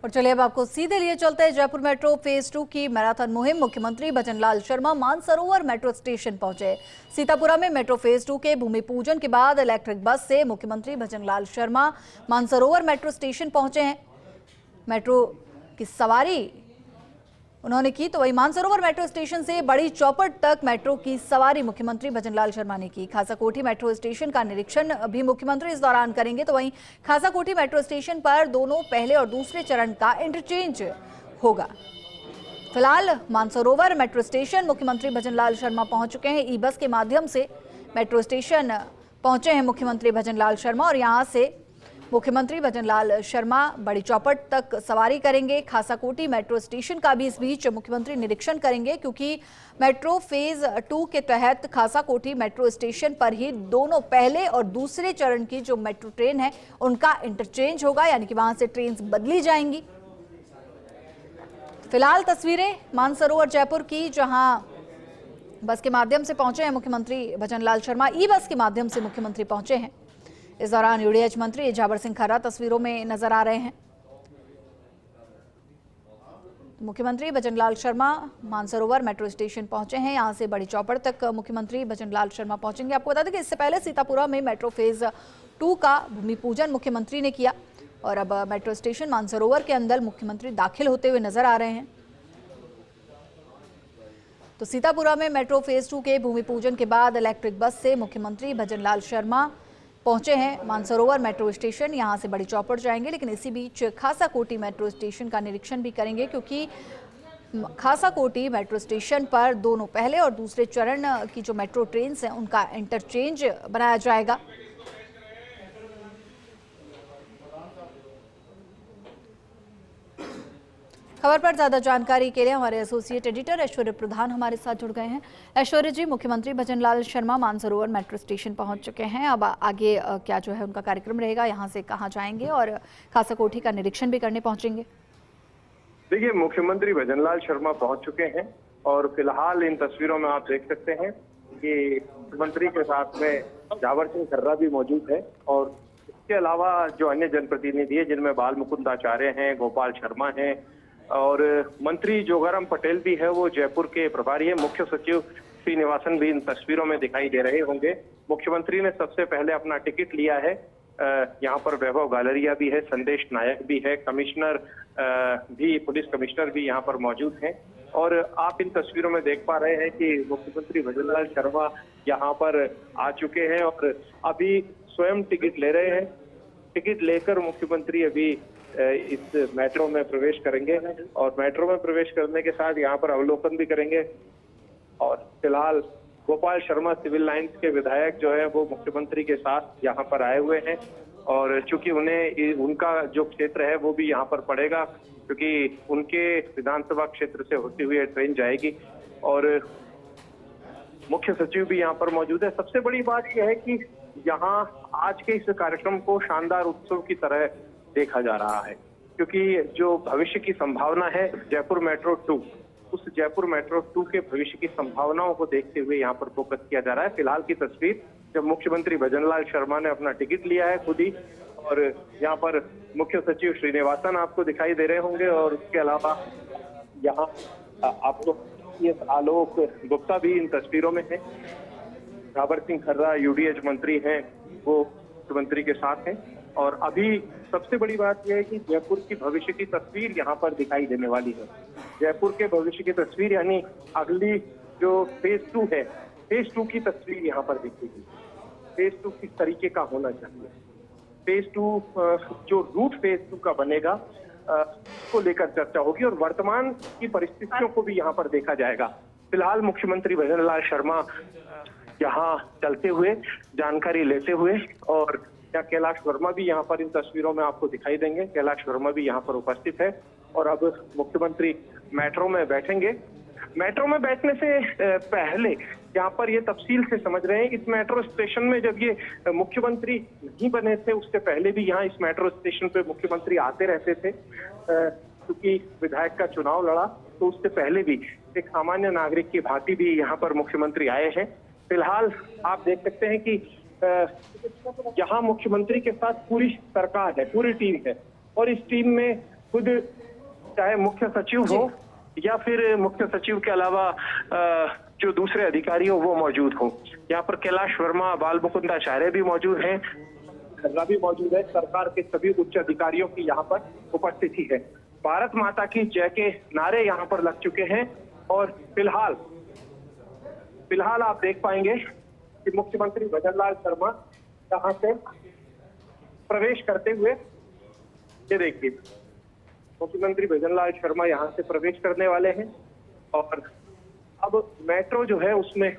और चलिए अब आपको सीधे लिए चलते हैं जयपुर मेट्रो फेज 2 की मैराथन मुहिम। मुख्यमंत्री भजनलाल शर्मा मानसरोवर मेट्रो स्टेशन पहुंचे। सीतापुरा में मेट्रो फेज 2 के भूमि पूजन के बाद इलेक्ट्रिक बस से मुख्यमंत्री भजनलाल शर्मा मानसरोवर मेट्रो स्टेशन पहुंचे हैं। मेट्रो की सवारी उन्होंने की, तो वही मानसरोवर मेट्रो स्टेशन से बड़ी चौपट तक मेट्रो की सवारी मुख्यमंत्री भजनलाल शर्मा ने की। खासाकोठी मेट्रो स्टेशन का निरीक्षण भी मुख्यमंत्री इस दौरान करेंगे। तो वहीं खासाकोठी मेट्रो स्टेशन पर दोनों पहले और दूसरे चरण का इंटरचेंज होगा। फिलहाल मानसरोवर मेट्रो स्टेशन मुख्यमंत्री भजनलाल शर्मा पहुंच चुके हैं। ई बस के माध्यम से मेट्रो स्टेशन पहुंचे हैं मुख्यमंत्री भजनलाल शर्मा और यहां से मुख्यमंत्री भजनलाल शर्मा बड़ी चौपट तक सवारी करेंगे। खासाकोटी मेट्रो स्टेशन का भी इस बीच मुख्यमंत्री निरीक्षण करेंगे, क्योंकि मेट्रो फेज 2 के तहत खासाकोटी मेट्रो स्टेशन पर ही दोनों पहले और दूसरे चरण की जो मेट्रो ट्रेन है उनका इंटरचेंज होगा, यानी कि वहां से ट्रेन बदली जाएंगी। फिलहाल तस्वीरें मानसरोवर जयपुर की, जहां बस के माध्यम से पहुंचे हैं मुख्यमंत्री भजनलाल शर्मा। ई बस के माध्यम से मुख्यमंत्री पहुंचे हैं। इस दौरान यूडीएच मंत्री जाबर सिंह खर्रा तस्वीरों में नजर आ रहे हैं। मुख्यमंत्री भजनलाल शर्मा मानसरोवर मेट्रो स्टेशन पहुंचे हैं। यहां से बड़ी चौपड़ तक मुख्यमंत्री भजनलाल शर्मा पहुंचेंगे। आपको बता दें कि इससे पहले सीतापुरा में मेट्रो फेज 2 का भूमि पूजन मुख्यमंत्री ने किया और अब मेट्रो स्टेशन मानसरोवर के अंदर मुख्यमंत्री दाखिल होते हुए नजर आ रहे हैं। तो सीतापुरा में मेट्रो फेज 2 के भूमि पूजन के बाद इलेक्ट्रिक बस से मुख्यमंत्री भजनलाल शर्मा पहुंचे हैं मानसरोवर मेट्रो स्टेशन। यहां से बड़ी चौपड़ जाएंगे, लेकिन इसी बीच खासाकोटी मेट्रो स्टेशन का निरीक्षण भी करेंगे, क्योंकि खासाकोटी मेट्रो स्टेशन पर दोनों पहले और दूसरे चरण की जो मेट्रो ट्रेन हैं उनका इंटरचेंज बनाया जाएगा। खबर पर ज्यादा जानकारी के लिए हमारे एसोसिएट एडिटर ऐश्वर्य प्रधान हमारे साथ जुड़ गए हैं। ऐश्वर्य जी, मुख्यमंत्री भजनलाल शर्मा मानसरोवर मेट्रो स्टेशन पहुंच चुके हैं। अब आगे क्या जो है उनका कार्यक्रम रहेगा, यहाँ से कहाँ जाएंगे और खासाकोठी का निरीक्षण भी करने पहुंचेंगे? देखिए, मुख्यमंत्री भजनलाल शर्मा पहुंच चुके हैं और फिलहाल इन तस्वीरों में आप देख सकते हैं कि मुख्यमंत्री के साथ में जाबर सिंह खर्रा भी मौजूद है और इसके अलावा जो अन्य जनप्रतिनिधि है, जिनमें बाल मुकुंद आचार्य हैं, गोपाल शर्मा हैं और मंत्री जोगाराम पटेल भी है, वो जयपुर के प्रभारी है। मुख्य सचिव श्रीनिवासन भी इन तस्वीरों में दिखाई दे रहे होंगे। मुख्यमंत्री ने सबसे पहले अपना टिकट लिया है। यहाँ पर वैभव गालरिया भी है, संदेश नायक भी है, कमिश्नर भी, पुलिस कमिश्नर भी यहाँ पर मौजूद हैं और आप इन तस्वीरों में देख पा रहे हैं कि मुख्यमंत्री भजनलाल शर्मा यहाँ पर आ चुके हैं और अभी स्वयं टिकट ले रहे हैं। टिकट लेकर मुख्यमंत्री अभी इस मेट्रो में प्रवेश करेंगे और मेट्रो में प्रवेश करने के साथ यहाँ पर अवलोकन भी करेंगे। और फिलहाल गोपाल शर्मा सिविल लाइंस के विधायक जो है वो मुख्यमंत्री के साथ यहाँ पर आए हुए हैं और चूंकि उन्हें उनका जो क्षेत्र है वो भी यहाँ पर पड़ेगा, क्योंकि उनके विधानसभा क्षेत्र से होती हुई ट्रेन जाएगी और मुख्य सचिव भी यहाँ पर मौजूद है। सबसे बड़ी बात यह है कि यहाँ आज के इस कार्यक्रम को शानदार उत्सव की तरह देखा जा रहा है, क्योंकि जो भविष्य की संभावना है जयपुर मेट्रो 2, उस जयपुर मेट्रो 2 के भविष्य की संभावनाओं को देखते हुए यहाँ पर फोकस किया जा रहा है। फिलहाल की तस्वीर जब मुख्यमंत्री भजनलाल शर्मा ने अपना टिकट लिया है खुद ही और यहाँ पर मुख्य सचिव श्रीनिवासन आपको दिखाई दे रहे होंगे और उसके अलावा यहाँ आपको आलोक गुप्ता भी इन तस्वीरों में है। जाबर सिंह खर्रा यूडीएच मंत्री हैं, वो मुख्यमंत्री के साथ हैं और अभी सबसे बड़ी बात यह है कि जयपुर की भविष्य की तस्वीर यहाँ पर दिखाई देने वाली है। जयपुर के भविष्य की तस्वीर यानी अगली जो फेज 2 है, फेज 2 की तस्वीर यहाँ पर दिखेगी। फेज 2 किस तरीके का होना चाहिए, फेज 2 जो रूट फेज 2 का बनेगा उसको लेकर चर्चा होगी और वर्तमान की परिस्थितियों को भी यहाँ पर देखा जाएगा। फिलहाल मुख्यमंत्री भजनलाल शर्मा यहाँ चलते हुए, जानकारी लेते हुए और कैलाश वर्मा भी यहाँ पर इन तस्वीरों में आपको दिखाई देंगे। कैलाश वर्मा भी यहाँ पर उपस्थित है और अब मुख्यमंत्री मेट्रो में बैठेंगे। मेट्रो में बैठने से पहले यहाँ पर ये तफसील से समझ रहे हैं, इस मेट्रो स्टेशन में जब ये मुख्यमंत्री नहीं बने थे उससे पहले भी यहाँ इस मेट्रो स्टेशन पे मुख्यमंत्री आते रहते थे, क्योंकि विधायक का चुनाव लड़ा तो उससे पहले भी एक सामान्य नागरिक की भांति भी यहाँ पर मुख्यमंत्री आए हैं। फिलहाल आप देख सकते हैं कि यहाँ मुख्यमंत्री के साथ पूरी सरकार है, पूरी टीम है और इस टीम में खुद चाहे मुख्य सचिव हो या फिर मुख्य सचिव के अलावा जो दूसरे अधिकारी हो वो मौजूद हो। यहाँ पर कैलाश वर्मा, बाल मुकुंद आचार्य भी मौजूद हैं, खर्रा भी मौजूद है। सरकार के सभी उच्च अधिकारियों की यहाँ पर उपस्थिति है। भारत माता की जय के नारे यहाँ पर लग चुके हैं और फिलहाल आप देख पाएंगे कि मुख्यमंत्री भजनलाल शर्मा यहाँ से प्रवेश करते हुए, ये देखिए मुख्यमंत्री भजनलाल शर्मा यहाँ से प्रवेश करने वाले हैं और अब मेट्रो जो है उसमें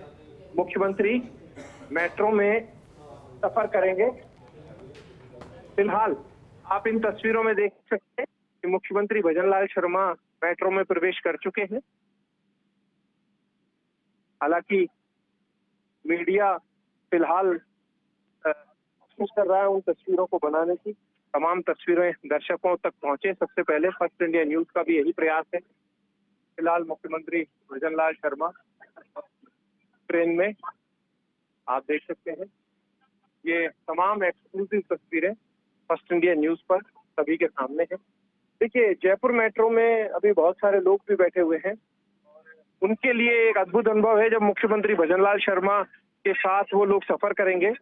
मुख्यमंत्री मेट्रो में सफर करेंगे। फिलहाल आप इन तस्वीरों में देख सकते हैं कि मुख्यमंत्री भजनलाल शर्मा मेट्रो में प्रवेश कर चुके हैं। हालांकि मीडिया फिलहाल कोशिश कर रहा है उन तस्वीरों को बनाने की, तमाम तस्वीरें दर्शकों तक पहुंचे। सबसे पहले फर्स्ट इंडिया न्यूज का भी यही प्रयास है। फिलहाल मुख्यमंत्री भजनलाल शर्मा ट्रेन में आप देख सकते हैं। ये तमाम एक्सक्लूसिव तस्वीरें फर्स्ट इंडिया न्यूज पर सभी के सामने है। देखिए जयपुर मेट्रो में अभी बहुत सारे लोग भी बैठे हुए हैं। उनके लिए एक अद्भुत अनुभव है जब मुख्यमंत्री भजनलाल शर्मा के साथ वो लोग सफर करेंगे।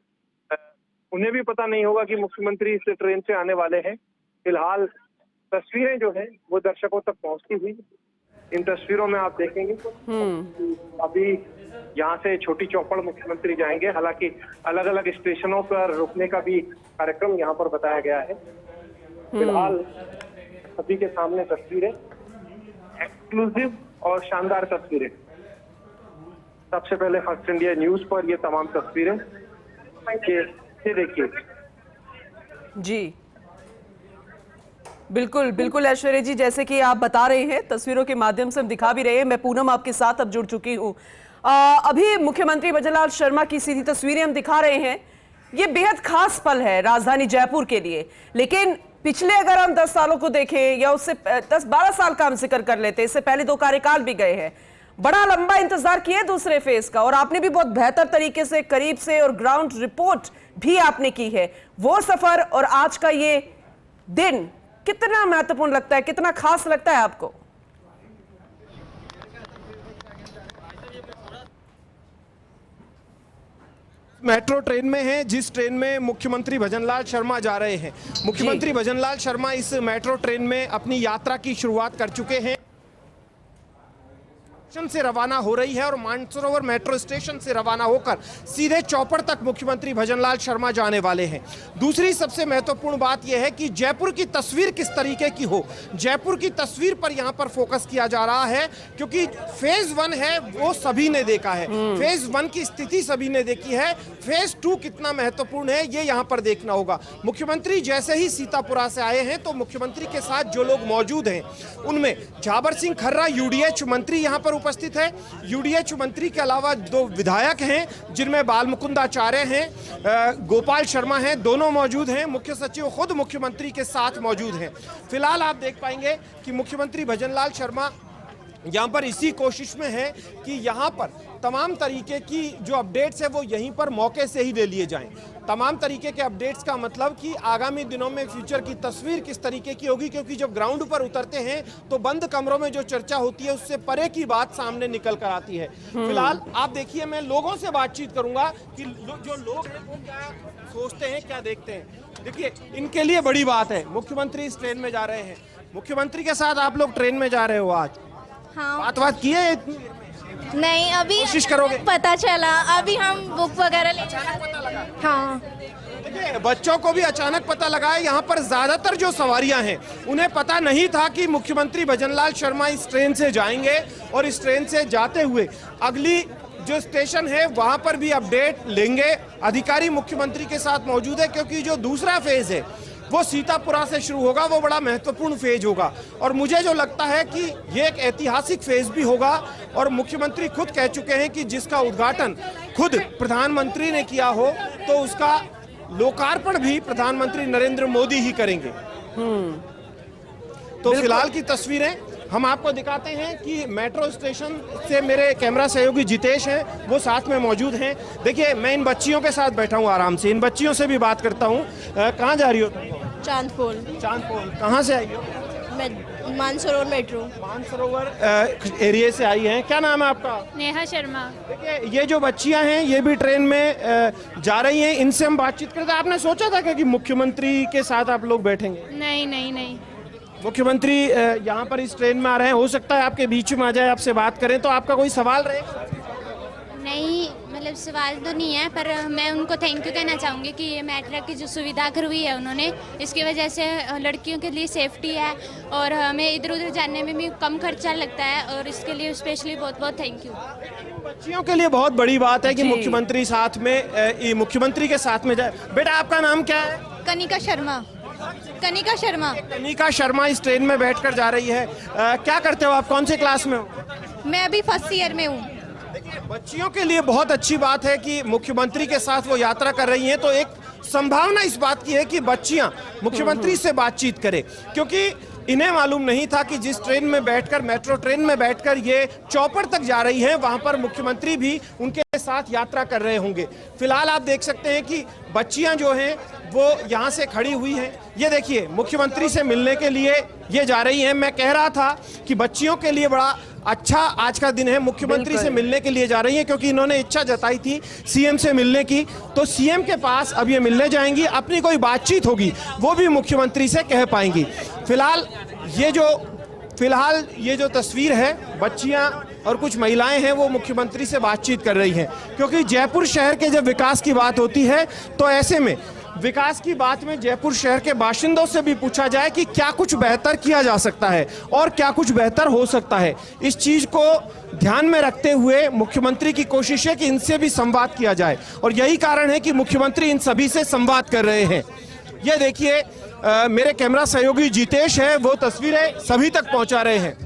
उन्हें भी पता नहीं होगा कि मुख्यमंत्री इस ट्रेन से आने वाले हैं। फिलहाल तस्वीरें जो है वो दर्शकों तक पहुंचती हुई इन तस्वीरों में आप देखेंगे। अभी यहाँ से छोटी चौपड़ मुख्यमंत्री जाएंगे। हालांकि अलग अलग स्टेशनों पर रुकने का भी कार्यक्रम यहाँ पर बताया गया है। फिलहाल सभी के सामने तस्वीरें, एक्सक्लूसिव और शानदार तस्वीरें। सबसे पहले फर्स्ट इंडिया न्यूज पर ये तमाम तस्वीरें ये देखिए जी। बिल्कुल बिल्कुल ऐश्वर्या जी, जैसे कि आप बता रहे हैं, तस्वीरों के माध्यम से हम दिखा भी रहे हैं। मैं पूनम आपके साथ अब जुड़ चुकी हूं। अभी मुख्यमंत्री भजनलाल शर्मा की सीधी तस्वीरें हम दिखा रहे हैं। ये बेहद खास पल है राजधानी जयपुर के लिए। लेकिन पिछले अगर हम 10 सालों को देखें या उससे 10-12 साल का हम जिक्र कर लेते, इससे पहले 2 कार्यकाल भी गए हैं। बड़ा लंबा इंतजार किया दूसरे फेज का और आपने भी बहुत बेहतर तरीके से, करीब से और ग्राउंड रिपोर्ट भी आपने की है। वो सफर और आज का ये दिन कितना महत्वपूर्ण लगता है, कितना खास लगता है आपको? मेट्रो ट्रेन में हैं, जिस ट्रेन में मुख्यमंत्री भजनलाल शर्मा जा रहे हैं। मुख्यमंत्री भजनलाल शर्मा इस मेट्रो ट्रेन में अपनी यात्रा की शुरुआत कर चुके हैं। से रवाना हो रही है और मानसरोवर मेट्रो स्टेशन से रवाना होकर सीधे चौपड़ तक मुख्यमंत्री भजनलाल शर्मा जाने वाले हैं। दूसरी सबसे महत्वपूर्ण बात यह है कि जयपुर की तस्वीर किस तरीके की हो, जयपुर की तस्वीर पर यहां पर फोकस किया जा रहा है। क्योंकि फेज 1 है वो सभी ने देखा है, फेज 1 की स्थिति सभी ने देखी है। फेज 2 कितना महत्वपूर्ण है ये यहां पर देखना होगा। मुख्यमंत्री जैसे ही सीतापुरा से आए हैं तो मुख्यमंत्री के साथ जो लोग मौजूद हैं उनमें झाबर सिंह खर्रा यूडीएच मंत्री यहां पर उपस्थित है। यूडीएच मंत्री के अलावा 2 विधायक हैं जिनमें बाल मुकुंद आचार्य हैं, गोपाल शर्मा हैं, दोनों मौजूद हैं। मुख्य सचिव खुद मुख्यमंत्री के साथ मौजूद हैं। फिलहाल आप देख पाएंगे कि मुख्यमंत्री भजनलाल शर्मा यहाँ पर इसी कोशिश में है कि यहाँ पर तमाम तरीके की जो अपडेट्स है वो यहीं पर मौके से ही ले लिए जाएं। तमाम तरीके के अपडेट्स का मतलब कि आगामी दिनों में फ्यूचर की तस्वीर किस तरीके की होगी, क्योंकि जब ग्राउंड पर उतरते हैं तो बंद कमरों में जो चर्चा होती है उससे परे की बात सामने निकल कर आती है। फिलहाल आप देखिए, मैं लोगों से बातचीत करूंगा कि जो लोग हैं वो क्या सोचते हैं, क्या देखते हैं। देखिए, इनके लिए बड़ी बात है, मुख्यमंत्री इस ट्रेन में जा रहे हैं। मुख्यमंत्री के साथ आप लोग ट्रेन में जा रहे हो आज, हाँ। बात की है? नहीं, अभी कोशिश करोगे? पता चला, अभी हम बुक वगैरह ले हाँ। देखिए, बच्चों को भी अचानक पता लगा है। यहाँ पर ज्यादातर जो सवारियां हैं उन्हें पता नहीं था कि मुख्यमंत्री भजनलाल शर्मा इस ट्रेन से जाएंगे और इस ट्रेन से जाते हुए अगली जो स्टेशन है वहां पर भी अपडेट लेंगे। अधिकारी मुख्यमंत्री के साथ मौजूद है क्योंकि जो दूसरा फेज है वो सीतापुरा से शुरू होगा, वो बड़ा महत्वपूर्ण फेज होगा। और मुझे जो लगता है कि ये एक ऐतिहासिक फेज भी होगा और मुख्यमंत्री खुद कह चुके हैं कि जिसका उद्घाटन खुद प्रधानमंत्री ने किया हो तो उसका लोकार्पण भी प्रधानमंत्री नरेंद्र मोदी ही करेंगे। तो फिलहाल की तस्वीरें हम आपको दिखाते हैं कि मेट्रो स्टेशन से मेरे कैमरा सहयोगी जितेश हैं, वो साथ में मौजूद हैं। देखिए, मैं इन बच्चियों के साथ बैठा हूँ आराम से, इन बच्चियों से भी बात करता हूँ। कहाँ जा रही हो? चांदपोल। चांदपोल। कहाँ से आई हो? मानसरोवर मेट्रो। मानसरोवर एरिया से आई हैं, क्या नाम है आपका? नेहा शर्मा। देखिए, ये जो बच्चियां हैं ये भी ट्रेन में जा रही हैं, इनसे हम बातचीत करते हैं। आपने सोचा था क्या कि मुख्यमंत्री के साथ आप लोग बैठेंगे? नहीं नहीं नहीं। मुख्यमंत्री यहाँ पर इस ट्रेन में आ रहे हैं, हो सकता है आपके बीच में आ जाए, आपसे बात करें, तो आपका कोई सवाल रहेगा? नहीं, मतलब सवाल तो नहीं है, पर मैं उनको थैंक यू कहना चाहूँगी कि ये मेट्रो की जो सुविधा करवाई है उन्होंने, इसकी वजह से लड़कियों के लिए सेफ्टी है और हमें इधर उधर जाने में भी कम खर्चा लगता है, और इसके लिए स्पेशली बहुत बहुत थैंक यू। बच्चियों के लिए बहुत बड़ी बात है कि मुख्यमंत्री साथ में, मुख्यमंत्री के साथ में जाए। बेटा, आपका नाम क्या है? कनिका शर्मा। कनिका शर्मा। कनिका शर्मा इस ट्रेन में बैठकर जा रही है। क्या करते हो आप, कौन से क्लास में हो? मैं अभी फर्स्ट ईयर में हूँ। बच्चियों के लिए बहुत अच्छी बात है कि मुख्यमंत्री के साथ वो यात्रा कर रही हैं, तो एक संभावना इस बात की है कि बच्चियां मुख्यमंत्री से बातचीत करें, क्योंकि इन्हें मालूम नहीं था कि जिस ट्रेन में बैठकर, मेट्रो ट्रेन में बैठकर ये चौपड़ तक जा रही हैं, वहां पर मुख्यमंत्री भी उनके साथ यात्रा कर रहे होंगे। फिलहाल आप देख सकते हैं कि बच्चियां जो हैं वो यहाँ से खड़ी हुई हैं। ये देखिए, मुख्यमंत्री से मिलने के लिए ये जा रही हैं। मैं कह रहा था कि बच्चियों के लिए बड़ा अच्छा आज का दिन है, मुख्यमंत्री से मिलने के लिए जा रही हैं, क्योंकि इन्होंने इच्छा जताई थी सीएम से मिलने की, तो सीएम के पास अब ये मिलने जाएंगी, अपनी कोई बातचीत होगी वो भी मुख्यमंत्री से कह पाएंगी। फिलहाल ये जो तस्वीर है, बच्चियां और कुछ महिलाएं हैं वो मुख्यमंत्री से बातचीत कर रही हैं, क्योंकि जयपुर शहर के जब विकास की बात होती है तो ऐसे में विकास की बात में जयपुर शहर के बाशिंदों से भी पूछा जाए कि क्या कुछ बेहतर किया जा सकता है और क्या कुछ बेहतर हो सकता है। इस चीज को ध्यान में रखते हुए मुख्यमंत्री की कोशिश है कि इनसे भी संवाद किया जाए, और यही कारण है कि मुख्यमंत्री इन सभी से संवाद कर रहे हैं। ये देखिए, मेरे कैमरा सहयोगी जितेश है, वो तस्वीरें सभी तक पहुंचा रहे हैं।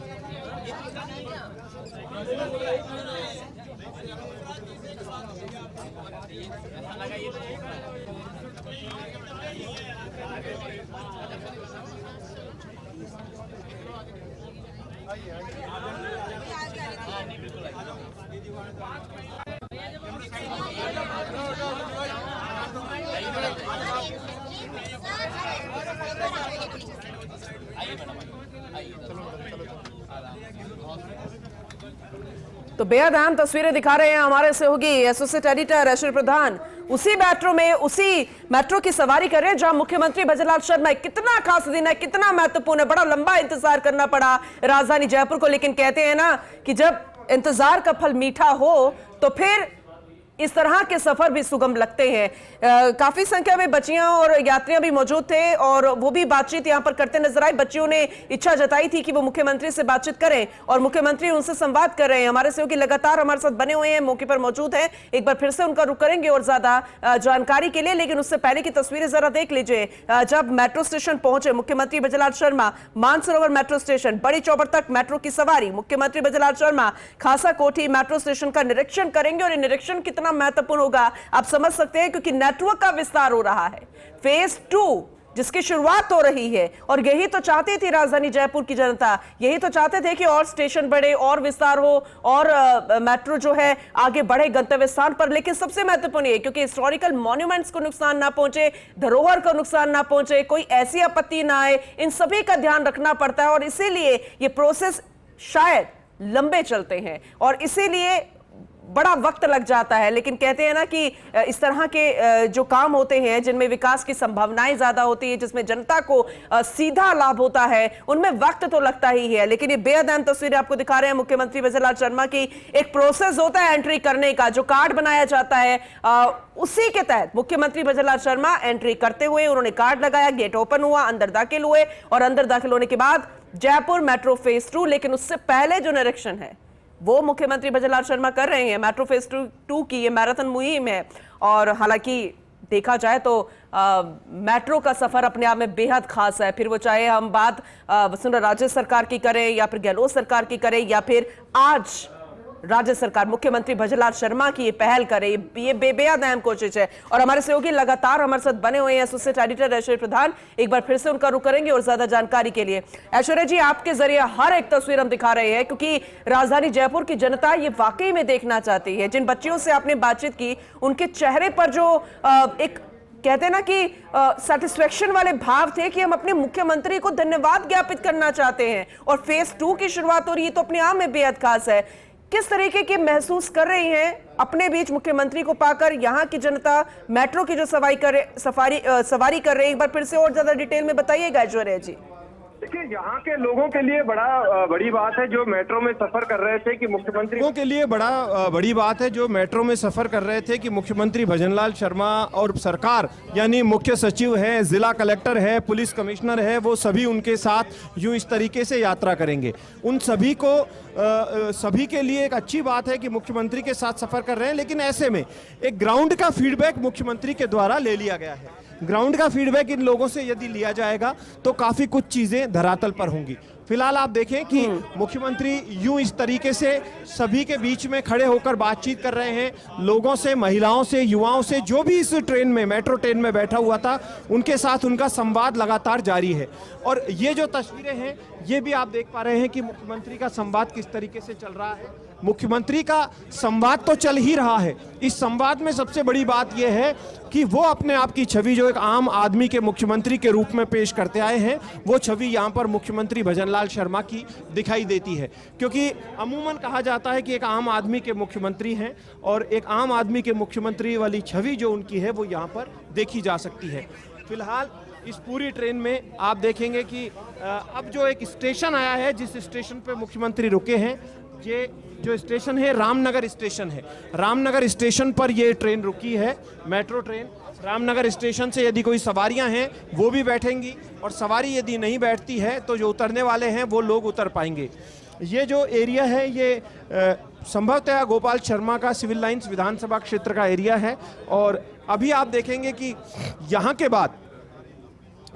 तो बेहद अहम तस्वीरें दिखा रहे हैं हमारे सहयोगी एसोसिएट एडिटर ऐश्वर्य प्रधान। उसी मेट्रो में, उसी मेट्रो की सवारी कर रहे हैं जहां मुख्यमंत्री भजनलाल शर्मा, कितना खास दिन है, कितना महत्वपूर्ण है, बड़ा लंबा इंतजार करना पड़ा राजधानी जयपुर को, लेकिन कहते हैं ना कि जब इंतजार का फल मीठा हो तो फिर इस तरह के सफर भी सुगम लगते हैं। काफी संख्या में बच्चियां और यात्रियां भी मौजूद थे और वो भी बातचीत यहां पर करते नजर आए। बच्चियों ने इच्छा जताई थी कि वो मुख्यमंत्री से बातचीत करें और मुख्यमंत्री उनसे संवाद कर रहे हैं। हमारे सहयोगी लगातार हमारे साथ बने हुए हैं, मौके पर मौजूद हैं। एक बार फिर से उनका रुख करेंगे और ज्यादा जानकारी के लिए, लेकिन उससे पहले की तस्वीरें जरा देख लीजिए। जब मेट्रो स्टेशन पहुंचे मुख्यमंत्री भजनलाल शर्मा, मानसरोवर मेट्रो स्टेशन, बड़ी चौपड़ तक मेट्रो की सवारी, मुख्यमंत्री भजनलाल शर्मा खासा कोठी मेट्रो स्टेशन का निरीक्षण करेंगे और ये निरीक्षण कितना महत्वपूर्ण होगा आप समझ सकते हैं, क्योंकि नेटवर्क का विस्तार हो रहा है। फेज 2 जिसकी शुरुआत हो रही है, और यही तो चाहती थी राजधानी जयपुर की जनता, यही तो चाहते थे कि और स्टेशन बढ़े और विस्तार हो और मेट्रो जो है आगे बढ़े गंतव्य स्थान पर। लेकिन सबसे महत्वपूर्ण है क्योंकि हिस्टोरिकल मॉन्यूमेंट्स को नुकसान ना पहुंचे, धरोहर को नुकसान ना पहुंचे, कोई ऐसी आपत्ति ना आए, इन सभी का ध्यान रखना पड़ता है और इसीलिए ये प्रोसेस शायद लंबे चलते हैं और इसीलिए बड़ा वक्त लग जाता है। लेकिन कहते हैं ना कि इस तरह के जो काम होते हैं जिनमें विकास की संभावनाएं ज्यादा होती है, जिसमें जनता को सीधा लाभ होता है, उनमें वक्त तो लगता ही है। लेकिन ये बेहद अहम तस्वीरें आपको दिखा रहे हैं मुख्यमंत्री भजनलाल शर्मा की। एक प्रोसेस होता है एंट्री करने का, जो कार्ड बनाया जाता है, उसी के तहत मुख्यमंत्री भजनलाल शर्मा एंट्री करते हुए उन्होंने कार्ड लगाया, गेट ओपन हुआ, अंदर दाखिल हुए और अंदर दाखिल होने के बाद जयपुर मेट्रो फेज 2, लेकिन उससे पहले जो निरीक्षण है वो मुख्यमंत्री भजनलाल शर्मा कर रहे हैं। मेट्रो फेज 2 की ये मैराथन मुहिम है और हालांकि देखा जाए तो मेट्रो का सफर अपने आप में बेहद खास है। फिर वो चाहे हम बात वसुंधरा राजे सरकार की करें या फिर गहलोत सरकार की करें या फिर आज राज्य सरकार मुख्यमंत्री भजनलाल शर्मा की ये पहल करे, ये बेहद अहम कोशिश है। और हमारे सहयोगी लगातार हमारे साथ बने हुए हैं एसोसिएट एडिटर ऐश्वर्य प्रधान, एक बार फिर से उनका रुख करेंगे और ज्यादा जानकारी के लिए। ऐश्वर्य जी, आपके जरिए हर एक तस्वीर हम दिखा रहे हैं क्योंकि राजधानी जयपुर की जनता ये वाकई में देखना चाहती है। जिन बच्चियों से आपने बातचीत की उनके चेहरे पर जो एक कहते हैं ना कि सेटिस्फेक्शन वाले भाव थे कि हम अपने मुख्यमंत्री को धन्यवाद ज्ञापित करना चाहते हैं और फेज 2 की शुरुआत हो रही है, तो अपने आप में बेहद खास है। किस तरीके के महसूस कर रही हैं अपने बीच मुख्यमंत्री को पाकर यहाँ की जनता, मेट्रो की जो सवारी कर रहे हैं? एक बार फिर से और ज्यादा डिटेल में बताइएगा ऐश्वर्या जी। देखिए, यहाँ के लोगों के लिए बड़ी बात है जो मेट्रो में सफर कर रहे थे कि मुख्यमंत्री लोगों के लिए बड़ी बात है जो मेट्रो में सफर कर रहे थे कि मुख्यमंत्री भजनलाल शर्मा और सरकार, यानी मुख्य सचिव है, जिला कलेक्टर है, पुलिस कमिश्नर है, वो सभी उनके साथ यूं इस तरीके से यात्रा करेंगे। उन सभी के लिए एक अच्छी बात है कि मुख्यमंत्री के साथ सफर कर रहे हैं, लेकिन ऐसे में एक ग्राउंड का फीडबैक मुख्यमंत्री के द्वारा ले लिया गया है। ग्राउंड का फीडबैक इन लोगों से यदि लिया जाएगा तो काफी कुछ चीजें धरातल पर होंगी। फिलहाल आप देखें कि मुख्यमंत्री यूं इस तरीके से सभी के बीच में खड़े होकर बातचीत कर रहे हैं, लोगों से, महिलाओं से, युवाओं से, जो भी इस ट्रेन में, मेट्रो ट्रेन में बैठा हुआ था, उनके साथ उनका संवाद लगातार जारी है। और ये जो तस्वीरें हैं, ये भी आप देख पा रहे हैं कि मुख्यमंत्री का संवाद किस तरीके से चल रहा है। मुख्यमंत्री का संवाद तो चल ही रहा है, इस संवाद में सबसे बड़ी बात यह है कि वो अपने आप की छवि जो एक आम आदमी के मुख्यमंत्री के रूप में पेश करते आए हैं, वो छवि यहाँ पर मुख्यमंत्री भजनलाल शर्मा की दिखाई देती है। क्योंकि अमूमन कहा जाता है कि एक आम आदमी के मुख्यमंत्री हैं, और एक आम आदमी के मुख्यमंत्री वाली छवि जो उनकी है वो यहाँ पर देखी जा सकती है। फिलहाल इस पूरी ट्रेन में आप देखेंगे कि अब जो एक स्टेशन आया है, जिस स्टेशन पे मुख्यमंत्री रुके हैं, ये जो स्टेशन है रामनगर स्टेशन है। रामनगर स्टेशन पर ये ट्रेन रुकी है, मेट्रो ट्रेन। रामनगर स्टेशन से यदि कोई सवारियां हैं वो भी बैठेंगी, और सवारी यदि नहीं बैठती है तो जो उतरने वाले हैं वो लोग उतर पाएंगे। ये जो एरिया है ये संभवतः गोपाल शर्मा का सिविल लाइंस विधानसभा क्षेत्र का एरिया है। और अभी आप देखेंगे कि यहाँ के बाद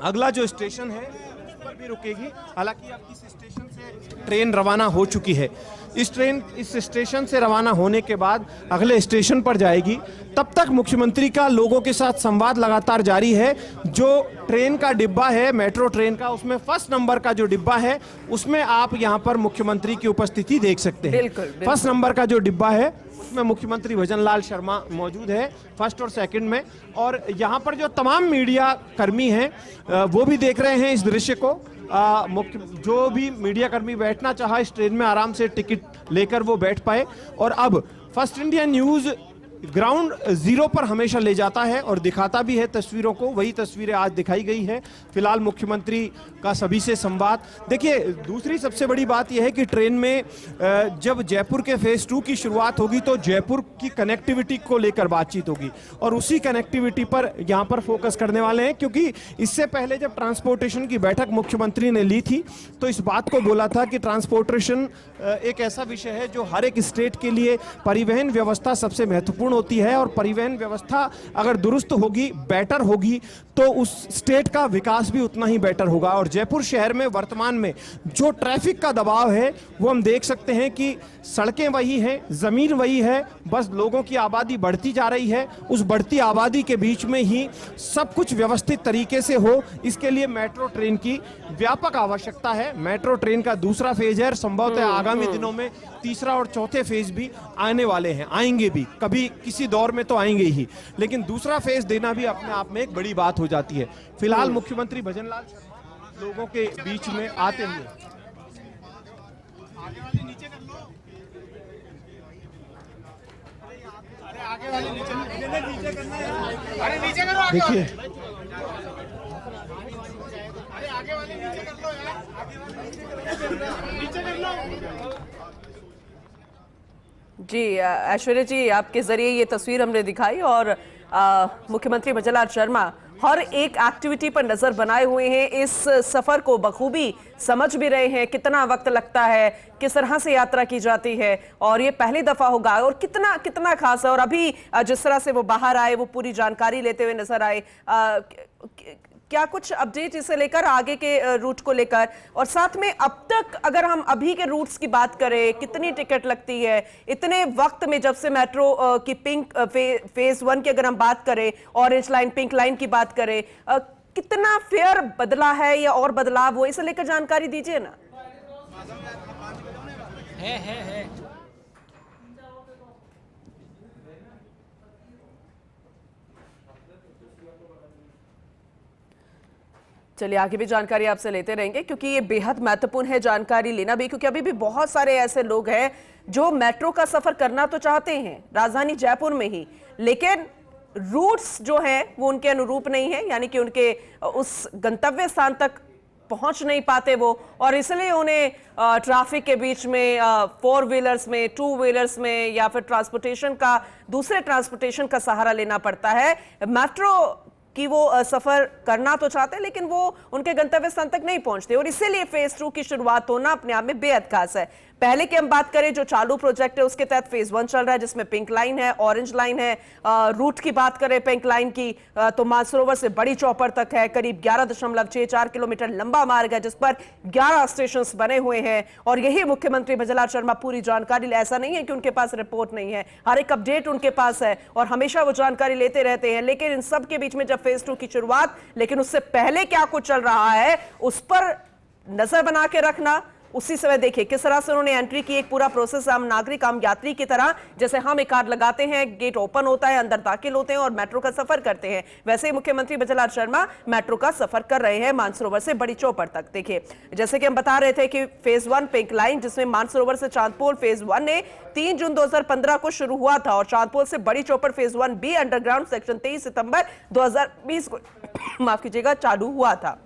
अगला जो स्टेशन है उस पर भी रुकेगी। हालांकि अब इस स्टेशन से ट्रेन रवाना हो चुकी है। इस स्टेशन से रवाना होने के बाद अगले स्टेशन पर जाएगी। तब तक मुख्यमंत्री का लोगों के साथ संवाद लगातार जारी है। जो ट्रेन का डिब्बा है, मेट्रो ट्रेन का, उसमें फर्स्ट नंबर का जो डिब्बा है, उसमें आप यहाँ पर मुख्यमंत्री की उपस्थिति देख सकते हैं। बिल्कुल। फर्स्ट नंबर का जो डिब्बा है उसमें मुख्यमंत्री भजनलाल शर्मा मौजूद है, फर्स्ट और सेकंड में। और यहाँ पर जो तमाम मीडिया कर्मी हैं वो भी देख रहे हैं इस दृश्य को। जो भी मीडिया कर्मी बैठना चाहा इस ट्रेन में आराम से टिकट लेकर वो बैठ पाए। और अब first India news ground zero पर हमेशा ले जाता है और दिखाता भी है तस्वीरों को। वही तस्वीरें आज दिखाई गई है। फिलहाल मुख्यमंत्री का सभी से संवाद। देखिए, दूसरी सबसे बड़ी बात यह है कि ट्रेन में जब जयपुर के फेज 2 की शुरुआत होगी तो जयपुर की कनेक्टिविटी को लेकर बातचीत होगी, और उसी कनेक्टिविटी पर यहाँ पर फोकस करने वाले हैं। क्योंकि इससे पहले जब ट्रांसपोर्टेशन की बैठक मुख्यमंत्री ने ली थी तो इस बात को बोला था कि ट्रांसपोर्टेशन एक ऐसा विषय है जो हर एक स्टेट के लिए परिवहन व्यवस्था सबसे महत्वपूर्ण होती है, और परिवहन व्यवस्था अगर दुरुस्त होगी, बेटर होगी, तो उस स्टेट का विकास भी उतना ही बेटर होगा। और जयपुर शहर में वर्तमान में जो ट्रैफिक का दबाव है वो हम देख सकते हैं कि सड़कें वही हैं, जमीन वही है, बस लोगों की आबादी बढ़ती जा रही है। उस बढ़ती आबादी के बीच में ही सब कुछ व्यवस्थित तरीके से हो, इसके लिए मेट्रो ट्रेन की व्यापक आवश्यकता है। मेट्रो ट्रेन का दूसरा फेज है, संभवतः आगामी दिनों में तीसरा और चौथे फेज भी आने वाले हैं, आएंगे भी, कभी किसी दौर में तो आएंगे ही, लेकिन दूसरा फेज देना भी अपने आप में एक बड़ी बात हो जाती है। फिलहाल मुख्यमंत्री भजनलाल शर्मा लोगों के बीच में आते हुए देखिए, जी ऐश्वर्या जी, आपके जरिए ये तस्वीर हमने दिखाई, और मुख्यमंत्री भजनलाल शर्मा हर एक एक्टिविटी पर नजर बनाए हुए हैं। इस सफर को बखूबी समझ भी रहे हैं, कितना वक्त लगता है, किस तरह से यात्रा की जाती है, और ये पहली दफा होगा, और कितना कितना खास है। और अभी जिस तरह से वो बाहर आए, वो पूरी जानकारी लेते हुए नजर आए। क्या कुछ अपडेट इसे लेकर, आगे के रूट को लेकर, और साथ में अब तक अगर हम अभी के रूट्स की बात करें, कितनी टिकट लगती है इतने वक्त में, जब से मेट्रो की पिंक फेज 1 की अगर हम बात करें, ऑरेंज लाइन, पिंक लाइन की बात करें, कितना फेयर बदला है या और बदलाव हुआ, इसे लेकर जानकारी दीजिए ना। है चलिए आगे भी जानकारी आपसे लेते रहेंगे, क्योंकि ये बेहद महत्वपूर्ण है जानकारी लेना भी, क्योंकि अभी भी बहुत सारे ऐसे लोग हैं जो मेट्रो का सफर करना तो चाहते हैं राजधानी जयपुर में ही, लेकिन रूट्स जो हैं वो उनके अनुरूप नहीं है, यानी कि उनके उस गंतव्य स्थान तक पहुंच नहीं पाते वो, और इसलिए उन्हें ट्रैफिक के बीच में 4 व्हीलर्स में, 2 व्हीलर्स में या फिर दूसरे ट्रांसपोर्टेशन का सहारा लेना पड़ता है। मेट्रो कि वो सफर करना तो चाहते हैं लेकिन वो उनके गंतव्य स्थान तक नहीं पहुंचते, और इसीलिए फेज 2 की शुरुआत होना अपने आप में बेहद खास है। पहले की हम बात करें जो चालू प्रोजेक्ट है उसके तहत फेज 1 चल रहा है, जिसमें पिंक लाइन है, ऑरेंज लाइन है। रूट की बात करें पिंक लाइन की तो मानसरोवर से बड़ी चौपड़ तक है, करीब 11.64 किलोमीटर लंबा मार्ग है, जिस पर 11 स्टेशन बने हुए हैं। और यही मुख्यमंत्री भजनलाल शर्मा पूरी जानकारी, ऐसा नहीं है कि उनके पास रिपोर्ट नहीं है, हर एक अपडेट उनके पास है और हमेशा वो जानकारी लेते रहते हैं। लेकिन इन सब के बीच में जब फेज 2 की शुरुआत, लेकिन उससे पहले क्या कुछ चल रहा है उस पर नजर बना के रखना। उसी समय देखिए किस तरह से उन्होंने एंट्री की, एक पूरा प्रोसेस आम नागरिक, आम यात्री की तरह, जैसे हम एक कार्ड लगाते हैं, गेट ओपन होता है, अंदर दाखिल होते हैं और मेट्रो का सफर करते हैं, वैसे ही मुख्यमंत्री भजनलाल शर्मा मेट्रो का सफर कर रहे हैं मानसरोवर से बड़ी चौपड़ तक। देखिए जैसे कि हम बता रहे थे कि फेज 1 पिंक लाइन, जिसमें मानसरोवर से चांदपोल फेज 1 ने 3 जून 2015 को शुरू हुआ था, और चांदपोल से बड़ी चौपड़ फेज 1B अंडरग्राउंड सेक्शन 23 सितंबर 2020 को माफ कीजिएगा चालू हुआ था।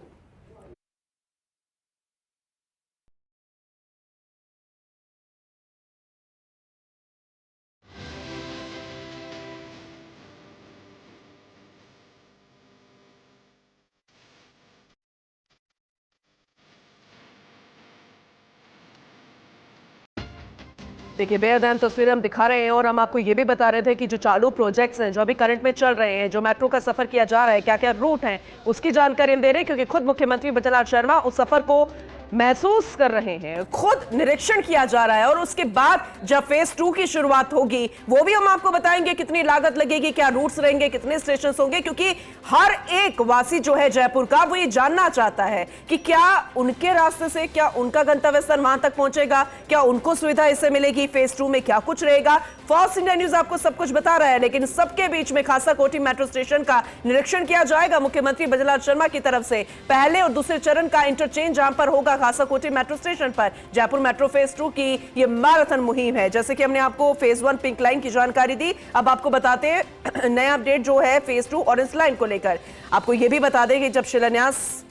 देखिए बेहद अहम तस्वीरें हम दिखा रहे हैं, और हम आपको ये भी बता रहे थे कि जो चालू प्रोजेक्ट्स हैं, जो अभी करंट में चल रहे हैं, जो मेट्रो का सफर किया जा रहा है, क्या क्या रूट हैं, उसकी जानकारी हम दे रहे हैं, क्योंकि खुद मुख्यमंत्री भजनलाल शर्मा उस सफर को महसूस कर रहे हैं, खुद निरीक्षण किया जा रहा है। और उसके बाद जब फेज 2 की शुरुआत होगी वो भी हम आपको बताएंगे कितनी लागत लगेगी, क्या रूट्स रहेंगे, कितने स्टेशन होंगे, क्योंकि हर एक वासी जो है जयपुर का वो ये जानना चाहता है कि क्या उनके रास्ते से, क्या उनका गंतव्य स्थान वहां तक पहुंचेगा, क्या उनको सुविधा इससे मिलेगी, फेज 2 में क्या कुछ रहेगा। फर्स्ट इंडिया न्यूज आपको सब कुछ बता रहा है, लेकिन सबके बीच में खासाकोटी मेट्रो स्टेशन का निरीक्षण किया जाएगा मुख्यमंत्री भजनलाल शर्मा की तरफ से। पहले और दूसरे चरण का इंटरचेंज जहां पर होगा खासाकोटी मेट्रो स्टेशन पर, जयपुर मेट्रो फेज 2 की ये मैराथन मुहिम है। जैसे कि हमने आपको फेज 1 पिंक लाइन की जानकारी दी, अब आपको बताते हैं नया अपडेट जो है फेज 2 ऑरेंज लाइन को लेकर। आपको यह भी बता दें कि जब शिलान्यास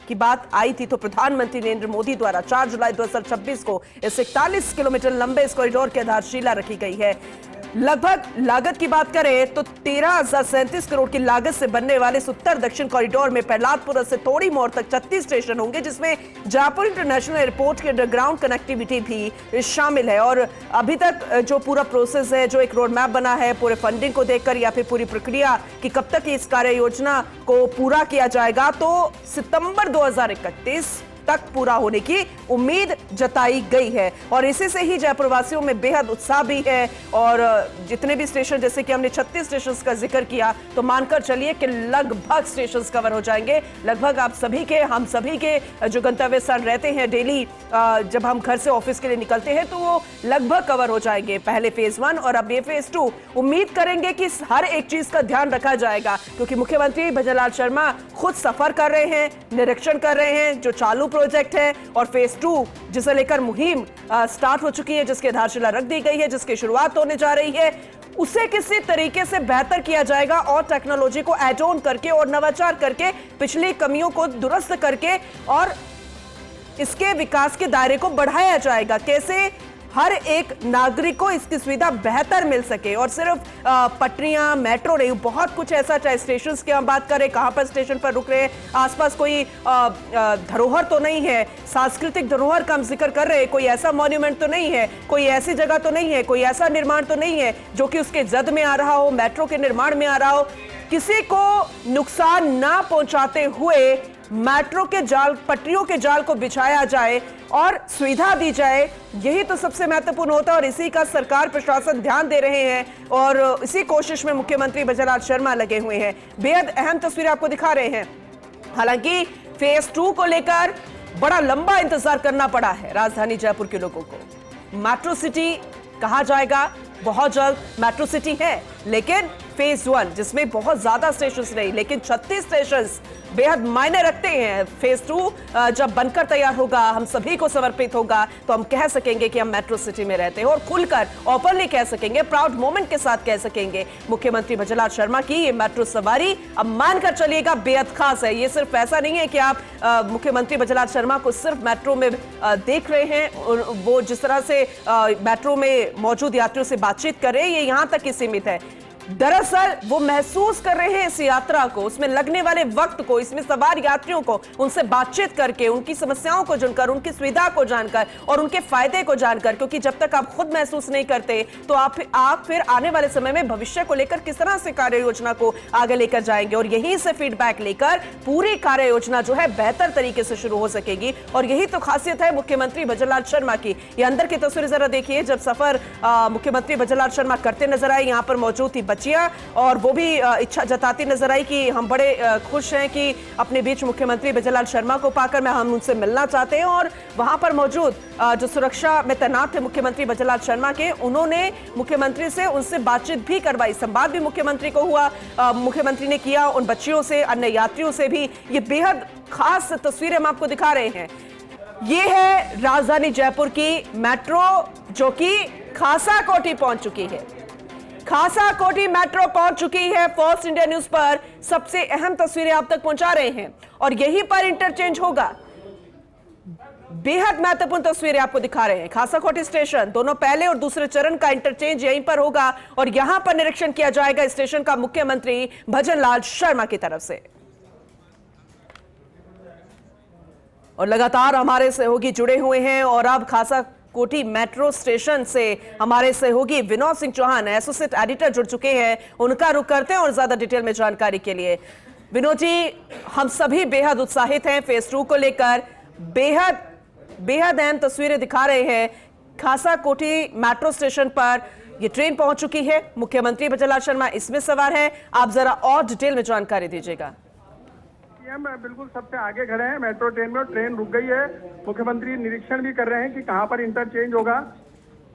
की बात आई थी तो प्रधानमंत्री नरेंद्र मोदी द्वारा 4 जुलाई 2026 को इस 41 किलोमीटर लंबे इस कॉरिडोर की आधारशिला रखी गई है। लगभग लागत की बात करें तो 13,037 करोड़ की लागत से बनने वाले इस उत्तर दक्षिण कॉरिडोर में प्रहलादपुर से थोड़ी मोड़ तक 36 स्टेशन होंगे, जिसमें जयपुर इंटरनेशनल एयरपोर्ट की अंडरग्राउंड कनेक्टिविटी भी शामिल है। और अभी तक जो पूरा प्रोसेस है, जो एक रोड मैप बना है पूरे फंडिंग को देखकर या फिर पूरी प्रक्रिया कि कब तक इस कार्य योजना को पूरा किया जाएगा, तो सितंबर 2031 तक पूरा होने की उम्मीद जताई गई है। और इसी से ही जयपुर वासियों में बेहद उत्साह भी है। और जितने भी स्टेशन, जैसे कि हमने 36 स्टेशन का जिक्र किया, तो मानकर चलिए कि लगभग स्टेशन कवर हो जाएंगे। लगभग आप सभी के, हम सभी के जो गंतव्य स्थान रहते हैं डेली, जब हम घर से ऑफिस के लिए निकलते हैं, तो वो लगभग कवर हो जाएंगे। पहले फेज 1 और अब ये फेज 2। उम्मीद करेंगे कि हर एक चीज का ध्यान रखा जाएगा, क्योंकि मुख्यमंत्री भजनलाल शर्मा खुद सफर कर रहे हैं, निरीक्षण कर रहे हैं, जो चालू प्रोजेक्ट है, और फेज 2 जिसे लेकर मुहिम स्टार्ट हो चुकी है, जिसकी आधारशिला रख दी गई है, जिसकी शुरुआत होने जा रही है, उसे किसी तरीके से बेहतर किया जाएगा और टेक्नोलॉजी को ऐड ऑन करके और नवाचार करके, पिछली कमियों को दुरुस्त करके और इसके विकास के दायरे को बढ़ाया जाएगा। कैसे हर एक नागरिक को इसकी सुविधा बेहतर मिल सके। और सिर्फ पटरियां, मेट्रो नहीं, बहुत कुछ ऐसा, चाहे स्टेशन की हम बात करें, कहां पर स्टेशन पर रुक रहे हैं, आसपास कोई धरोहर तो नहीं है, सांस्कृतिक धरोहर का हम जिक्र कर रहे हैं, कोई ऐसा मॉन्यूमेंट तो नहीं है, कोई ऐसी जगह तो नहीं है, कोई ऐसा निर्माण तो नहीं है जो कि उसके जद में आ रहा हो, मेट्रो के निर्माण में आ रहा हो। किसी को नुकसान ना पहुंचाते हुए मेट्रो के जाल, पटरियों के जाल को बिछाया जाए और सुविधा दी जाए, यही तो सबसे महत्वपूर्ण होता है। और इसी का सरकार, प्रशासन ध्यान दे रहे हैं और इसी कोशिश में मुख्यमंत्री भजनलाल शर्मा लगे हुए हैं। बेहद अहम तस्वीर आपको दिखा रहे हैं। हालांकि फेज 2 को लेकर बड़ा लंबा इंतजार करना पड़ा है राजधानी जयपुर के लोगों को। मेट्रो सिटी कहा जाएगा, बहुत जल्द मेट्रो सिटी है, लेकिन फेज 1 जिसमें बहुत ज्यादा स्टेशन नहीं लेकिन 36 स्टेशन बेहद मायने रखते हैं। फेज 2 जब बनकर तैयार होगा, हम सभी को समर्पित होगा, तो हम कह सकेंगे कि हम मेट्रो सिटी में रहते हैं और खुलकर ओपनली कह सकेंगे, प्राउड मोमेंट के साथ कह सकेंगे मुख्यमंत्री भजनलाल शर्मा की ये मेट्रो सवारी अब मानकर चलिएगा बेहद खास है। ये सिर्फ ऐसा नहीं है कि आप मुख्यमंत्री भजनलाल शर्मा को सिर्फ मेट्रो में देख रहे हैं और वो जिस तरह से मेट्रो में मौजूद यात्रियों से बातचीत कर रहे हैं, ये यहां तक ही सीमित है। दरअसल वो महसूस कर रहे हैं इस यात्रा को, उसमें लगने वाले वक्त को, इसमें सवार यात्रियों को उनसे बातचीत करके, उनकी समस्याओं को जानकर, उनकी सुविधा को जानकर और उनके फायदे को जानकर, क्योंकि जब तक आप खुद महसूस नहीं करते तो आप फिर आने वाले समय में भविष्य को लेकर किस तरह से कार्य योजना को आगे लेकर जाएंगे और यहीं से फीडबैक लेकर पूरी कार्य योजना जो है बेहतर तरीके से शुरू हो सकेगी। और यही तो खासियत है मुख्यमंत्री भजनलाल शर्मा की। ये अंदर की तस्वीर जरा देखिए, जब सफर मुख्यमंत्री भजनलाल शर्मा करते नजर आए, यहां पर मौजूद थी और वो भी इच्छा जताती नजर आई कि हम बड़े खुश हैं कि अपने बीच मुख्यमंत्री भजनलाल शर्मा को पाकर हम उनसे मिलना चाहते हैं। और वहां पर मौजूद जो सुरक्षा में तैनात थे मुख्यमंत्री भजनलाल शर्मा के, उन्होंने मुख्यमंत्री से उनसे बातचीत भी करवाई, संवाद भी मुख्यमंत्री को हुआ, मुख्यमंत्री ने किया उन बच्चियों से, अन्य यात्रियों से भी। ये बेहद खास तस्वीरें हम आपको दिखा रहे हैं। ये है राजधानी जयपुर की मेट्रो जो कि खासा कोठी पहुंच चुकी है। खासा कोठी मेट्रो पहुंच चुकी है। फर्स्ट इंडिया न्यूज पर सबसे अहम तस्वीरें आप तक पहुंचा रहे हैं और यहीं पर इंटरचेंज होगा। बेहद महत्वपूर्ण तस्वीरें आपको दिखा रहे हैं। खासा कोठी स्टेशन, दोनों पहले और दूसरे चरण का इंटरचेंज यहीं पर होगा और यहां पर निरीक्षण किया जाएगा स्टेशन का मुख्यमंत्री भजनलाल शर्मा की तरफ से। और लगातार हमारे सहयोगी जुड़े हुए हैं और अब खासा कोठी मेट्रो स्टेशन से हमारे सहयोगी विनोद सिंह चौहान, एसोसिएट एडिटर, जुड़ चुके हैं। उनका रुख करते हैं और ज्यादा डिटेल में जानकारी के लिए। विनोद जी, हम सभी बेहद उत्साहित हैं फेज 2 को लेकर। बेहद अहम तस्वीरें दिखा रहे हैं। खासा कोठी मेट्रो स्टेशन पर ये ट्रेन पहुंच चुकी है, मुख्यमंत्री भजनलाल शर्मा इसमें सवार हैं। आप जरा और डिटेल में जानकारी दीजिएगा। हम बिल्कुल सबसे आगे खड़े हैं मेट्रो ट्रेन में और ट्रेन रुक गई है। मुख्यमंत्री निरीक्षण भी कर रहे हैं कि कहां पर इंटरचेंज होगा।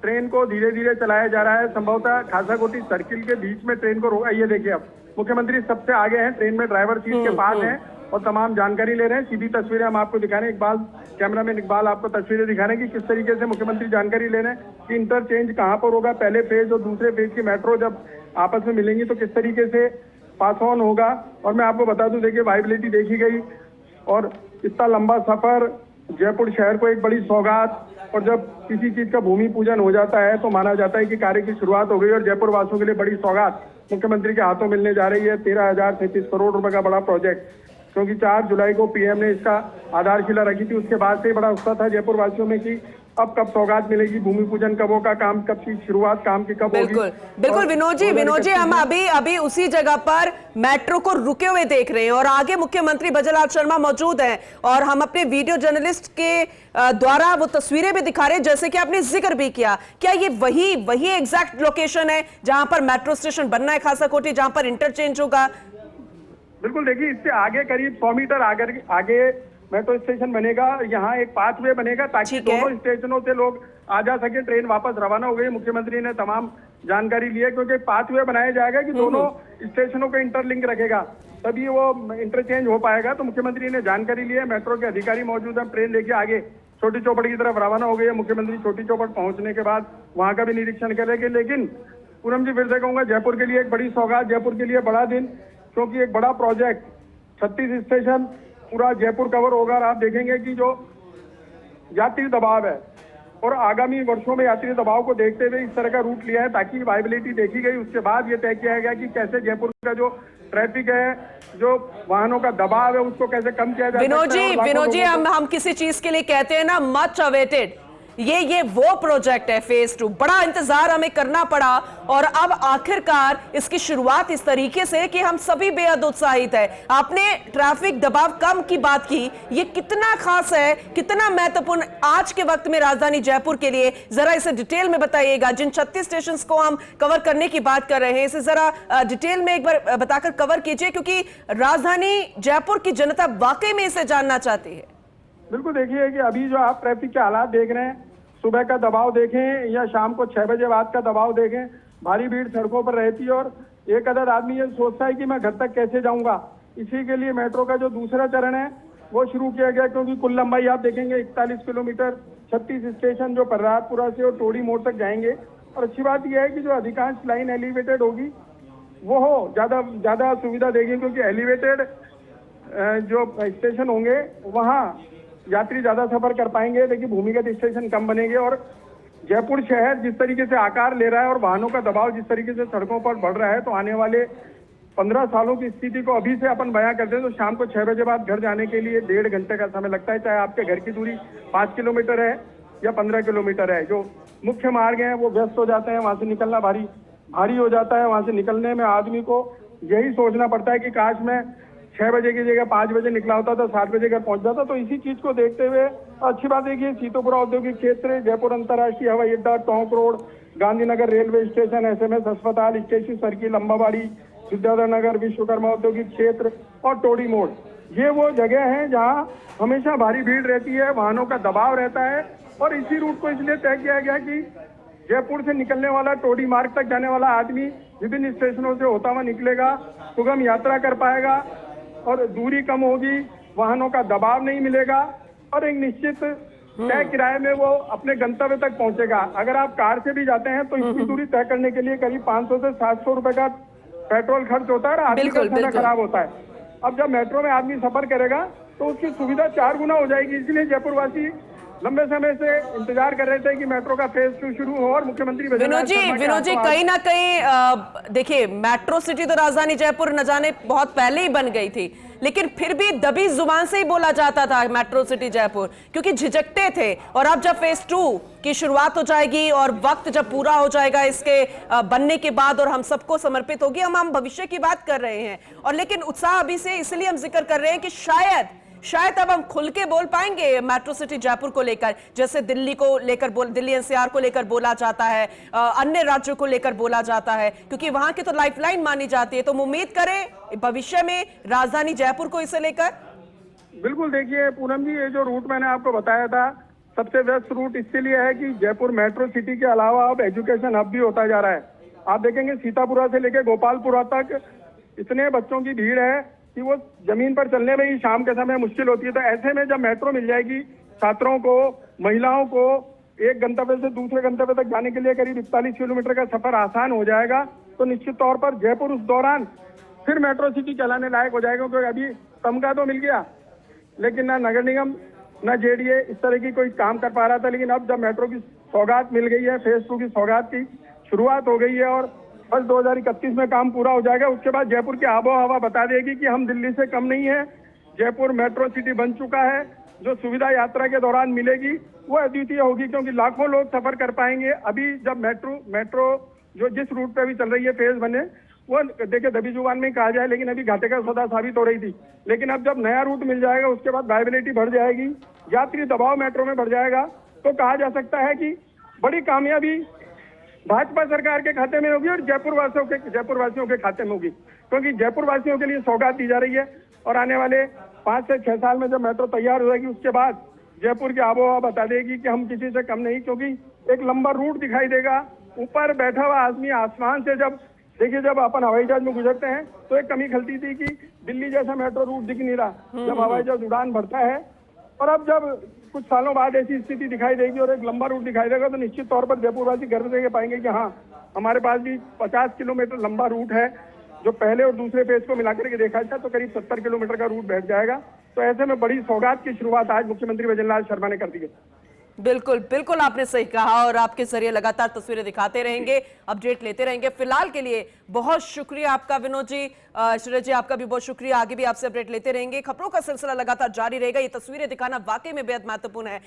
ट्रेन को धीरे धीरे चलाया जा रहा है। संभवतः खासा कोठी सर्किल के बीच में ट्रेन को रोका। ये देखिए, अब मुख्यमंत्री सबसे आगे हैं, ट्रेन में ड्राइवर सीट के पास हैं और तमाम जानकारी ले रहे हैं। सीधी तस्वीरें हम आपको दिखा रहे हैं। इकबाल, कैमरामैन इकबाल आपको तस्वीरें दिखा रहे हैं कि किस तरीके से मुख्यमंत्री जानकारी ले रहे हैं कि इंटरचेंज कहाँ पर होगा। पहले फेज और दूसरे फेज की मेट्रो जब आपस में मिलेंगी तो किस तरीके से पास ऑन होगा। और मैं आपको बता दूं, देखिए वाइबिलिटी देखी गई और इतना लंबा सफर, जयपुर शहर को एक बड़ी सौगात। और जब किसी चीज का भूमि पूजन हो जाता है तो माना जाता है कि कार्य की शुरुआत हो गई और जयपुर वासियों के लिए बड़ी सौगात मुख्यमंत्री के हाथों मिलने जा रही है। 13,033 करोड़ रुपए का बड़ा प्रोजेक्ट, क्योंकि 4 जुलाई को पीएम ने इसका आधारशिला रखी थी। उसके बाद से ही बड़ा उत्साह था जयपुर वासियों में कि अब कब सौगात मिलेगी, भूमि पूजन कब होगा, काम कब की शुरुआत काम की कब होगी। बिल्कुल विनोद जी, हम अभी उसी जगह पर मेट्रो को रुके हुए देख रहे हैं और आगे मुख्यमंत्री भजनलाल शर्मा मौजूद हैं और हम अपने वीडियो जर्नलिस्ट के द्वारा वो तस्वीरें भी दिखा रहे हैं जैसे कि आपने जिक्र भी किया। क्या ये वही एग्जैक्ट लोकेशन है जहां पर मेट्रो स्टेशन बनना है खासा कोठी, जहां पर इंटरचेंज होगा? बिल्कुल, देखिए इससे आगे करीब 100 मीटर आगे मेट्रो स्टेशन बनेगा। यहाँ एक पाथवे बनेगा ताकि दोनों स्टेशनों से लोग आ जा सके। ट्रेन वापस रवाना हो गई। मुख्यमंत्री ने तमाम जानकारी ली है क्योंकि पाथवे बनाया जाएगा कि दोनों स्टेशनों को इंटरलिंक रखेगा, तभी वो इंटरचेंज हो पाएगा। तो मुख्यमंत्री ने जानकारी ली है। मेट्रो के अधिकारी मौजूद हैं। ट्रेन लेके आगे छोटी चौपड़ की तरफ रवाना हो गई है। मुख्यमंत्री छोटी चौपड़ पहुंचने के बाद वहां का भी निरीक्षण करेंगे। लेकिन पूनम जी, फिर से कहूंगा, जयपुर के लिए एक बड़ी सौगात, जयपुर के लिए बड़ा दिन, क्योंकि एक बड़ा प्रोजेक्ट, 36 स्टेशन, पूरा जयपुर कवर होगा। और आप देखेंगे कि जो यात्री दबाव है और आगामी वर्षों में यात्री दबाव को देखते हुए इस तरह का रूट लिया है ताकि वाइबिलिटी देखी गई। उसके बाद ये तय किया गया कि कैसे जयपुर का जो ट्रैफिक है, जो वाहनों का दबाव है, उसको कैसे कम किया जाए। विनोद जी, हम किसी चीज के लिए कहते हैं ना, मच अवेटेड, ये वो प्रोजेक्ट है फेज 2। बड़ा इंतजार हमें करना पड़ा और अब आखिरकार इसकी शुरुआत इस तरीके से कि हम सभी बेहद उत्साहित है। आपने ट्रैफिक दबाव कम की बात की, ये कितना खास है, कितना महत्वपूर्ण आज के वक्त में राजधानी जयपुर के लिए, जरा इसे डिटेल में बताइएगा। जिन 36 स्टेशन को हम कवर करने की बात कर रहे हैं, इसे जरा डिटेल में एक बार बताकर कवर कीजिए, क्योंकि राजधानी जयपुर की जनता वाकई में इसे जानना चाहती है। बिल्कुल, देखिए कि अभी जो आप ट्रैफिक के हालात देख रहे हैं, सुबह का दबाव देखें या शाम को 6 बजे बाद का दबाव देखें, भारी भीड़ सड़कों पर रहती है और एक अदद आदमी ये सोचता है कि मैं घर तक कैसे जाऊंगा। इसी के लिए मेट्रो का जो दूसरा चरण है वो शुरू किया गया, क्योंकि कुल लंबाई आप देखेंगे 41 किलोमीटर, 36 स्टेशन जो प्रहलादपुरा से और टोड़ी मोड़ तक जाएंगे। और अच्छी बात यह है कि जो अधिकांश लाइन एलिवेटेड होगी वो ज्यादा सुविधा देगी, क्योंकि एलिवेटेड जो स्टेशन होंगे वहाँ यात्री ज्यादा सफर कर पाएंगे, लेकिन भूमिगत स्टेशन कम बनेंगे। और जयपुर शहर जिस तरीके से आकार ले रहा है और वाहनों का दबाव जिस तरीके से सड़कों पर बढ़ रहा है, तो आने वाले 15 सालों की स्थिति को अभी से अपन बयां करते हैं तो शाम को 6 बजे बाद घर जाने के लिए 1.5 घंटे का समय लगता है, चाहे आपके घर की दूरी 5 किलोमीटर है या 15 किलोमीटर है। जो मुख्य मार्ग हैं वो व्यस्त हो जाते हैं, वहां से निकलना भारी हो जाता है। वहां से निकलने में आदमी को यही सोचना पड़ता है कि काश मैं 6 बजे की जगह 5 बजे निकला होता तो 7 बजे घर पहुंच जाता। तो इसी चीज को देखते हुए अच्छी बात है कि सीतोपुरा औद्योगिक क्षेत्र, जयपुर अंतर्राष्ट्रीय हवाई अड्डा, Tonk road, Gandhinagar railway station, SMS अस्पताल, स्टेशन सर्किल, अम्बाबाड़ी, विद्याधर नगर, विश्वकर्मा औद्योगिक क्षेत्र और टोड़ी मोड़, ये वो जगह हैं जहां हमेशा भारी भीड़ रहती है, वाहनों का दबाव रहता है। और इसी रूट को इसलिए तय किया गया कि जयपुर से निकलने वाला, टोडी मार्ग तक जाने वाला आदमी विभिन्न स्टेशनों से होता हुआ निकलेगा, सुगम यात्रा कर पाएगा और दूरी कम होगी, वाहनों का दबाव नहीं मिलेगा और एक निश्चित तय किराए में वो अपने गंतव्य तक पहुंचेगा। अगर आप कार से भी जाते हैं तो इसकी दूरी तय करने के लिए करीब 500 से 700 रुपए का पेट्रोल खर्च होता है और आदमी का समय खराब होता है। अब जब मेट्रो में आदमी सफर करेगा तो उसकी सुविधा 4 गुना हो जाएगी। इसलिए जयपुर वासी लंबे समय से इंतजार कर रहे थे कि मेट्रो का फेज 2 शुरू हो और मुख्यमंत्री विनोद जी कहीं ना कहीं देखिए, मेट्रो सिटी तो राजधानी जयपुर न जाने बहुत पहले ही बन गई थी, लेकिन फिर भी दबी जुबान से ही बोला जाता था मेट्रो सिटी जयपुर, क्योंकि झिझकते थे। और अब जब फेज 2 की शुरुआत हो जाएगी और वक्त जब पूरा हो जाएगा इसके बनने के बाद और हम सबको समर्पित होगी, हम भविष्य की बात कर रहे हैं। और लेकिन उत्साह अभी से इसलिए हम जिक्र कर रहे हैं कि शायद अब हम खुल के बोल पाएंगे मेट्रो सिटी जयपुर को लेकर, जैसे दिल्ली को लेकर दिल्ली NCR को लेकर बोला जाता है, अन्य राज्यों को लेकर बोला जाता है, क्योंकि वहां की तो लाइफलाइन मानी जाती है। तो उम्मीद करें भविष्य में राजधानी जयपुर को इसे लेकर। बिल्कुल, देखिए पूनम जी, ये जो रूट मैंने आपको बताया था सबसे व्यस्त रूट इसलिए है कि जयपुर मेट्रो सिटी के अलावा अब एजुकेशन हब भी होता जा रहा है। आप देखेंगे सीतापुरा से लेकर गोपालपुरा तक इतने बच्चों की भीड़ है कि वो जमीन पर चलने में ही शाम के समय मुश्किल होती है। तो ऐसे में जब मेट्रो मिल जाएगी, छात्रों को, महिलाओं को एक गंतव्य से दूसरे गंतव्य तक जाने के लिए करीब 41 किलोमीटर का सफर आसान हो जाएगा। तो निश्चित तौर पर जयपुर उस दौरान फिर मेट्रो सिटी चलाने लायक हो जाएगा, क्योंकि अभी तमगा तो मिल गया लेकिन ना नगर निगम ना JDA इस तरह की कोई काम कर पा रहा था। लेकिन अब जब मेट्रो की सौगात मिल गई है, फेज 2 की सौगात की शुरुआत हो गई है और बस 2031 में काम पूरा हो जाएगा। उसके बाद जयपुर की आबो हवा बता देगी कि हम दिल्ली से कम नहीं है। जयपुर मेट्रो सिटी बन चुका है। जो सुविधा यात्रा के दौरान मिलेगी वो अद्वितीय होगी, क्योंकि लाखों लोग सफर कर पाएंगे। अभी जब मेट्रो जो जिस रूट पे भी चल रही है फेज बने, वो देखिए दबी जुबान में कहा जाए लेकिन अभी घाटे का सौदा साबित हो रही थी। लेकिन अब जब नया रूट मिल जाएगा उसके बाद वायबिलिटी बढ़ जाएगी, यात्री दबाव मेट्रो में बढ़ जाएगा, तो कहा जा सकता है कि बड़ी कामयाबी भाजपा सरकार के खाते में होगी और जयपुर वासियों के खाते में होगी, क्योंकि जयपुर वासियों के लिए सौगात दी जा रही है। और आने वाले 5 से 6 साल में जब मेट्रो तैयार हो जाएगी उसके बाद जयपुर की आबोहवा बता देगी कि हम किसी से कम नहीं, क्योंकि एक लंबा रूट दिखाई देगा। ऊपर बैठा हुआ आदमी आसमान से जब अपन हवाई जहाज में गुजरते हैं तो एक कमी खलती थी कि दिल्ली जैसा मेट्रो रूट दिख नहीं रहा जब हवाई जहाज उड़ान भरता है। और अब जब कुछ सालों बाद ऐसी स्थिति दिखाई देगी और एक लंबा रूट दिखाई देगा, तो निश्चित तौर पर जयपुरवासी गर्व से पाएंगे कि हाँ, हमारे पास भी 50 किलोमीटर लंबा रूट है। जो पहले और दूसरे फेज को मिलाकर के देखा जाए तो करीब 70 किलोमीटर का रूट बैठ जाएगा। तो ऐसे में बड़ी सौगात की शुरुआत आज मुख्यमंत्री भजनलाल शर्मा ने कर दी है। बिल्कुल आपने सही कहा और आपके जरिए लगातार तस्वीरें दिखाते रहेंगे, अपडेट लेते रहेंगे। फिलहाल के लिए बहुत शुक्रिया आपका विनोद जी। श्रेय जी, आपका भी बहुत शुक्रिया। आगे भी आपसे अपडेट लेते रहेंगे। खबरों का सिलसिला लगातार जारी रहेगा। ये तस्वीरें दिखाना वाकई में बेहद महत्वपूर्ण है।